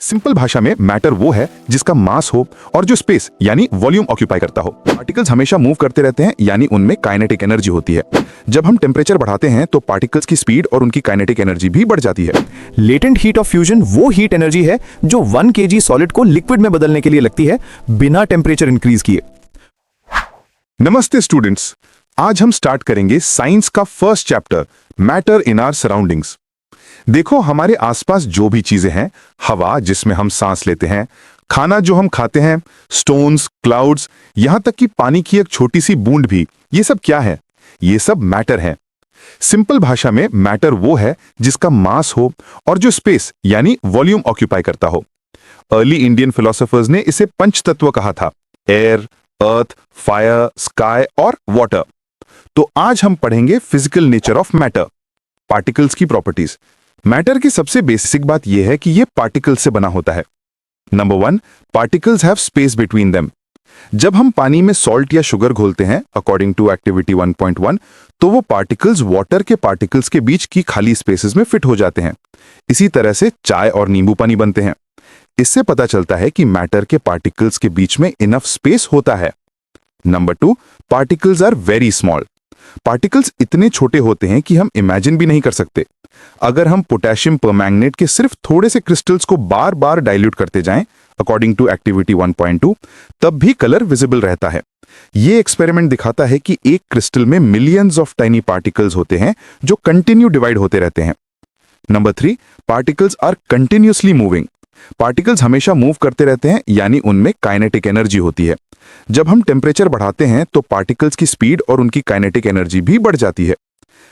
Simple भाषा में matter वो है जिसका मास हो और जो स्पेस यानी वॉल्यूम ऑक्यूपाई करता हो। पार्टिकल्स हमेशा मूव करते रहते हैं यानी उनमें काइनेटिक एनर्जी होती है। जब हम टेम्परेचर बढ़ाते हैं तो पार्टिकल्स की स्पीड और उनकी काइनेटिक एनर्जी भी बढ़ जाती है। लेटेंट हीट ऑफ फ्यूजन वो हीट एनर्जी है जो 1 kg सॉलिड को लिक्विड में बदलने के लिए लगती है बिना टेम्परेचर इंक्रीज किए। नमस्ते स्टूडेंट्स, आज हम स्टार्ट करेंगे साइंस का first chapter, matter in our surroundings. देखो, हमारे आसपास जो भी चीजें हैं, हवा जिसमें हम सांस लेते हैं, खाना जो हम खाते हैं, स्टोन्स, क्लाउड्स, यहां तक कि पानी की एक छोटी सी बूंद भी, ये सब क्या है? ये सब मैटर है। सिंपल भाषा में मैटर वो है जिसका मास हो और जो स्पेस यानी वॉल्यूम ऑक्यूपाई करता हो। अर्ली इंडियन फिलोसोफर्स ने इसे पंच तत्व कहा था: एयर, अर्थ, फायर, स्काई और वाटर। तो आज हम पढ़ेंगे physical nature of matter, particles की प्रॉपर्टीज। मैटर की सबसे बेसिक बात यह है कि यह पार्टिकल्स से बना होता है। Number 1, particles have space between them. जब हम पानी में सॉल्ट या शुगर घोलते हैं, अकॉर्डिंग टू एक्टिविटी 1.1, तो वो पार्टिकल्स वाटर के पार्टिकल्स के बीच की खाली स्पेसेस में फिट हो जाते हैं। इसी तरह से चाय और नींबू पानी बनते हैं। इससे पता चलता है कि मैटर के पार्टिकल्स के बीच में इनफ स्पेस होता है। Number 2, particles are very small. Particles इतने छोटे होते हैं कि हम इमेजिन भी नहीं कर सकते। अगर हम पोटेशियम परमैंगनेट के सिर्फ थोड़े से क्रिस्टल्स को बार बार डाइल्यूट करते जाएं, अकॉर्डिंग टू एक्टिविटी 1.2, तब भी कलर विजिबल रहता है। ये एक्सपेरिमेंट दिखाता है कि एक क्रिस्टल में मिलियंस ऑफ टाइनी पार्टिकल्स होते हैं जो कंटिन्यू डिवाइड होते रहते हैं। Number 3, particles are continuously moving. Particles हमेशा मूव करते रहते हैं यानी उनमें काइनेटिक एनर्जी होती है। जब हम टेम्परेचर बढ़ाते हैं तो पार्टिकल्स की स्पीड और उनकी काइनेटिक एनर्जी भी बढ़ जाती है।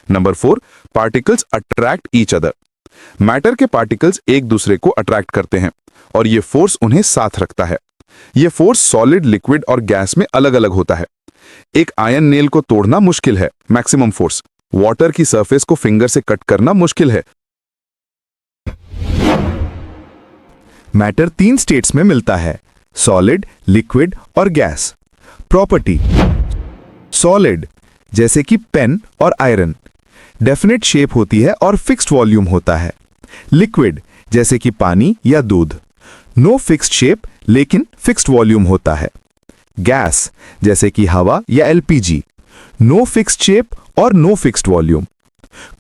Number 4, particles attract each other. Matter के पार्टिकल्स एक दूसरे को अट्रैक्ट करते हैं और ये फोर्स उन्हें साथ रखता है। ये फोर्स सॉलिड, लिक्विड और गैस में अलग अलग होता है। एक आयरन नेल को तोड़ना मुश्किल है, मैक्सिमम फोर्स। वाटर की सरफेस को फिंगर से कट करना मुश्किल है। मैटर 3 स्टेट्स में मिलता है: सॉलिड, लिक्विड और गैस। प्रॉपर्टी: सॉलिड जैसे कि पेन और आयरन, डेफिनेट शेप होती है और फिक्स्ड वॉल्यूम होता है। लिक्विड जैसे कि पानी या दूध, नो फिक्स्ड शेप लेकिन फिक्स्ड वॉल्यूम होता है। गैस जैसे कि हवा या एलपीजी, नो फिक्स्ड शेप और no fixed volume.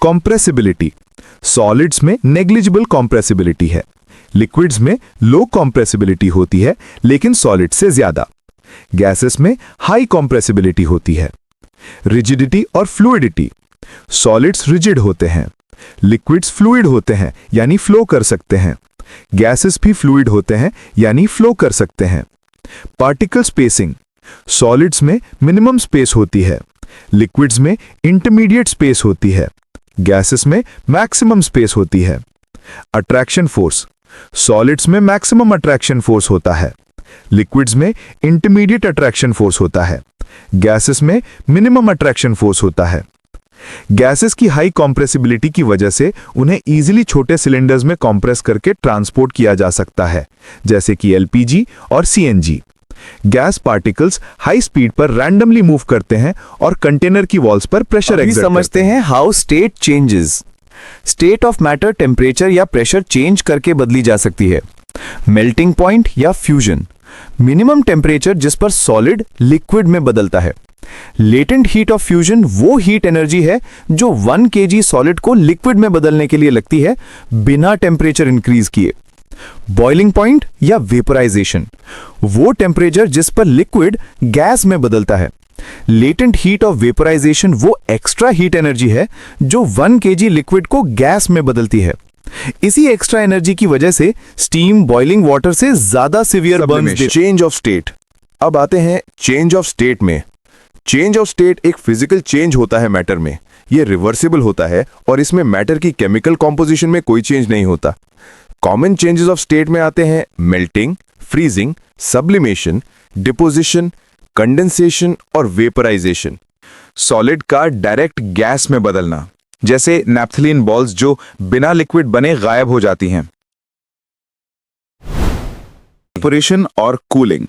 Compressibility: solids में नेग्लिजिबल कॉम्प्रेसिबिलिटी है, लिक्विड्स में लो कॉम्प्रेसिबिलिटी होती है लेकिन सॉलिड से ज्यादा। गैसेस में हाई कॉम्प्रेसिबिलिटी होती है। रिजिडिटी और फ्लूइडिटी: सॉलिड्स रिजिड होते हैं, लिक्विड्स फ्लूइड होते हैं यानी फ्लो कर सकते हैं। गैसेस भी फ्लूइड होते हैं यानी फ्लो कर सकते हैं। पार्टिकल स्पेसिंग: सॉलिड्स में मिनिमम स्पेस होती है, लिक्विड्स में इंटरमीडिएट स्पेस होती है, गैसेस में मैक्सिमम स्पेस होती है। अट्रैक्शन फोर्स: सॉलिड्स में मैक्सिमम अट्रैक्शन फोर्स होता है, लिक्विड्स में इंटरमीडिएट अट्रैक्शन फोर्स होता है, गैसेस में मिनिमम अट्रैक्शन फोर्स होता है। गैसेस की हाई कॉम्प्रेसिबिलिटी की वजह से उन्हें इजीली छोटे सिलेंडर्स में कॉम्प्रेस करके ट्रांसपोर्ट किया जा सकता है, जैसे कि एलपीजी और CNG. Gas particles high speed पर रैंडमली मूव करते हैं और कंटेनर की वॉल्स पर प्रेशर एक्सर्ट समझते हैं। How state changes: state of matter temperature या प्रेशर चेंज करके बदली जा सकती है। मेल्टिंग पॉइंट या फ्यूजन: मिनिमम टेम्परेचर जिस पर सॉलिड लिक्विड में बदलता है। लेटेंट हीट ऑफ फ्यूजन वो हीट एनर्जी है जो 1 kg सॉलिड को लिक्विड में बदलने के लिए लगती है बिना टेम्परेचर इंक्रीज किए। बॉइलिंग पॉइंट या वेपराइजेशन: वो टेम्परेचर जिस पर लिक्विड गैस में बदलता है। लेटेंट हीट ऑफ वेपराइजेशन वो एक्स्ट्रा हीट एनर्जी है जो 1 kg लिक्विड को गैस में बदलती है। इसी एक्स्ट्रा एनर्जी की वजह से स्टीम बॉइलिंग वाटर से ज्यादा severe Burns. Change of state: अब आते हैं चेंज ऑफ स्टेट में। चेंज ऑफ स्टेट एक फिजिकल चेंज होता है मैटर में। यह रिवर्सिबल होता है और इसमें मैटर की केमिकल कॉम्पोजिशन में कोई चेंज नहीं होता। कॉमन चेंजेस ऑफ स्टेट में आते हैं melting, freezing, sublimation, deposition, condensation और वेपराइजेशन। सॉलिड का डायरेक्ट गैस में बदलना, जैसे नैप्थलीन बॉल्स जो बिना लिक्विड बने गायब हो जाती हैं। इवेपोरेशन और कूलिंग: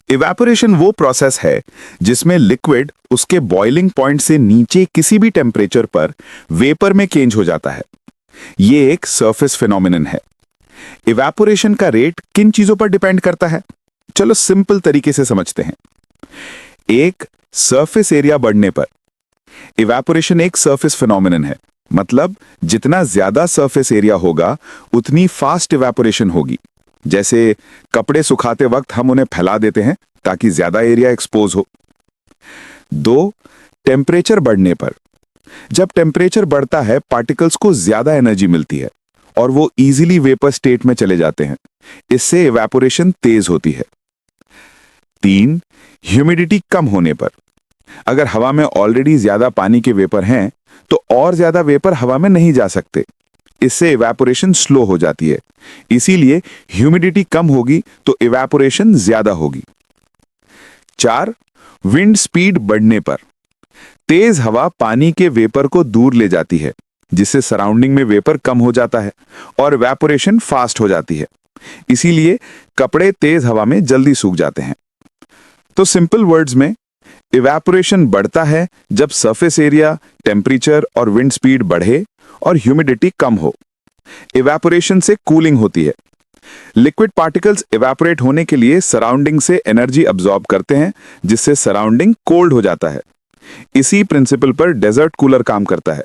इवेपोरेशन वो प्रोसेस है जिसमें लिक्विड उसके बॉइलिंग पॉइंट से नीचे किसी भी टेम्परेचर पर वेपर में चेंज हो जाता है। ये एक सरफेस फिनोमिनन है। इवेपोरेशन का रेट किन चीजों पर डिपेंड करता है? चलो सिंपल तरीके से समझते हैं। एक, सरफेस एरिया बढ़ने पर। इवेपोरेशन एक सरफेस फिनोमिनन है, मतलब जितना ज्यादा सरफेस एरिया होगा उतनी फास्ट इवेपोरेशन होगी। जैसे कपड़े सुखाते वक्त हम उन्हें फैला देते हैं ताकि ज्यादा एरिया एक्सपोज हो। दो, टेम्परेचर बढ़ने पर। जब टेम्परेचर बढ़ता है पार्टिकल्स को ज्यादा एनर्जी मिलती है और वो इजीली वेपर स्टेट में चले जाते हैं। इससे इवेपोरेशन तेज होती है। तीन, ह्यूमिडिटी कम होने पर। अगर हवा में ऑलरेडी ज्यादा पानी के वेपर हैं तो और ज्यादा वेपर हवा में नहीं जा सकते। इससे इवेपोरेशन स्लो हो जाती है। इसीलिए ह्यूमिडिटी कम होगी तो इवेपोरेशन ज्यादा होगी। चार, विंड स्पीड बढ़ने पर। तेज हवा पानी के वेपर को दूर ले जाती है, जिससे सराउंडिंग में वेपर कम हो जाता है और इवेपोरेशन फास्ट हो जाती है। इसीलिए कपड़े तेज हवा में जल्दी सूख जाते हैं। तो सिंपल वर्ड्स में, इवेपोरेशन बढ़ता है जब सरफेस एरिया, टेम्परेचर और विंड स्पीड बढ़े और ह्यूमिडिटी कम हो। इवेपोरेशन से कूलिंग होती है। लिक्विड पार्टिकल्स इवेपोरेट होने के लिए सराउंडिंग से एनर्जी अब्सॉर्ब करते हैं, जिससे सराउंडिंग कोल्ड हो जाता है। इसी प्रिंसिपल पर डेजर्ट कूलर काम करता है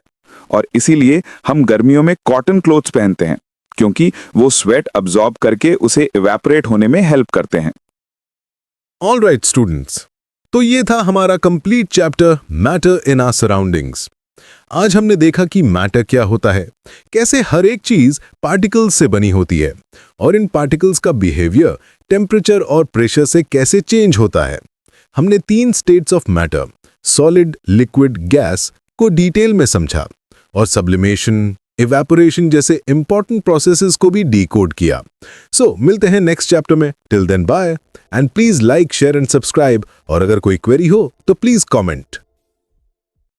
और इसीलिए हम गर्मियों में कॉटन क्लोथ्स पहनते हैं, क्योंकि वो स्वेट अब्सॉर्ब करके उसे इवेपोरेट होने में हेल्प करते हैं। ऑल राइट स्टूडेंट्स, तो ये था हमारा complete chapter matter in our surroundings. आज हमने देखा कि मैटर क्या होता है, कैसे हर एक चीज पार्टिकल्स से बनी होती है और इन पार्टिकल्स का बिहेवियर टेम्परेचर और प्रेशर से कैसे चेंज होता है। हमने 3 states of matter, solid, liquid, gas को डिटेल में समझा और सब्लिमेशन, इवेपोरेशन जैसे इंपॉर्टेंट प्रोसेसेस को भी डीकोड किया। सो मिलते हैं नेक्स्ट चैप्टर में। Till then bye and please like, share and subscribe. और अगर कोई क्वेरी हो तो प्लीज कमेंट।